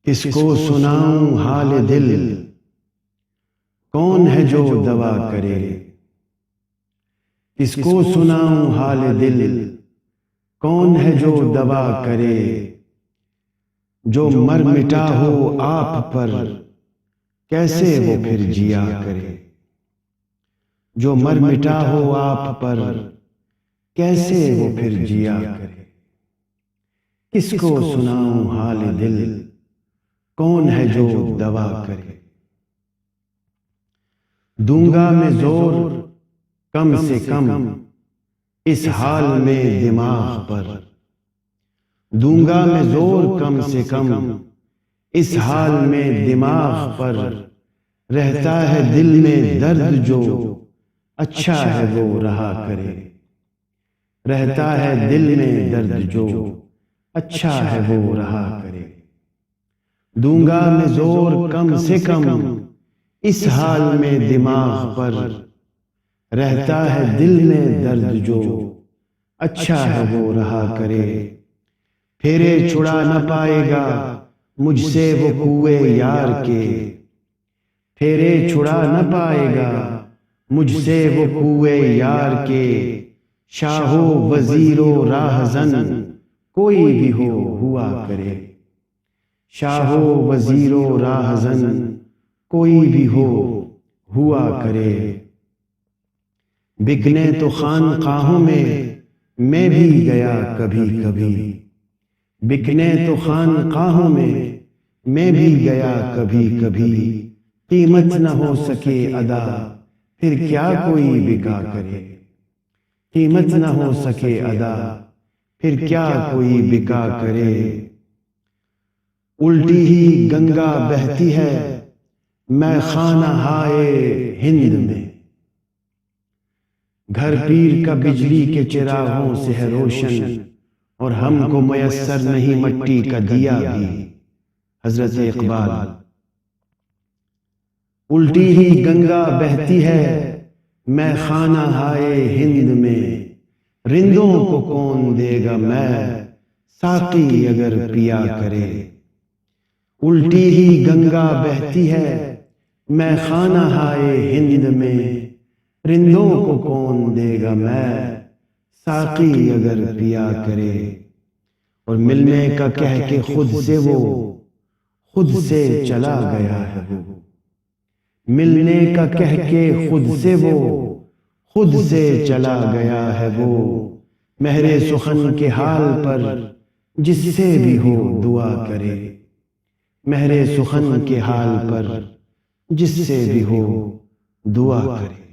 کس کو سناؤں حال دل، کون ہے جو دوا کرے؟ کس کو سناؤں حال دل، کون ہے جو دوا کرے؟ جو مر مٹا ہو آپ پر، کیسے وہ پھر جیا کرے؟ جو مر مٹا ہو آپ پر، کیسے وہ پھر جیا کرے؟ کس کو سناؤں حال دل، کون ہے جو دوا کرے؟ دوں گا میں زور کم سے کم اس حال میں دماغ پر، دوں گا میں زور کم سے کم اس حال میں دماغ پر، رہتا ہے دل میں درد جو اچھا ہے وہ رہا کرے، رہتا ہے دل میں درد جو اچھا ہے وہ رہا کرے۔ دوں گا میں زور کم سے کم اس حال میں دماغ پر، رہتا ہے دل میں درد جو اچھا ہے وہ رہا کرے۔ پھیرے چھڑا نہ پائے گا مجھ سے وہ کوئے یار کے، پھیرے چھڑا نہ پائے گا مجھ سے وہ کوئے یار کے، شاہ و وزیر و راہزن کوئی بھی ہوا کرے، شاہ و وزیر و راہزن کوئی بھی ہوا کرے۔ بکنے تو خانقاہوں میں بھی گیا کبھی کبھی، بکنے تو خانقاہوں میں بھی گیا کبھی کبھی، قیمت نہ ہو سکے ادا پھر کیا کوئی بکا کرے، قیمت نہ ہو سکے ادا پھر کیا کوئی بکا کرے۔ الٹی ہی گنگا بہتی ہے میں خانہ ہائے ہند میں، گھر پیر کا بجلی کے چراغوں سے ہے روشن، اور ہم کو میسر نہیں مٹی کا دیا بھی۔ حضرت اقبال۔ الٹی ہی گنگا بہتی ہے میں خانہ ہائے ہند میں، رندوں کو کون دے گا میں ساقی اگر پیا کرے۔ الٹی ہی گنگا بہتی ہے میں خانہ ہائے ہند میں، رندوں کو کون دے گا میں ساقی اگر پیا کرے۔ اور ملنے کا کہہ کے خود سے وہ خود سے چلا گیا ہے وہ، ملنے کا کہہ کے خود سے وہ خود سے چلا گیا ہے وہ، مہر سخن کے حال پر جس سے بھی ہو دعا کرے، مہر سخن کے حال پر جس سے بھی ہو دعا کرے۔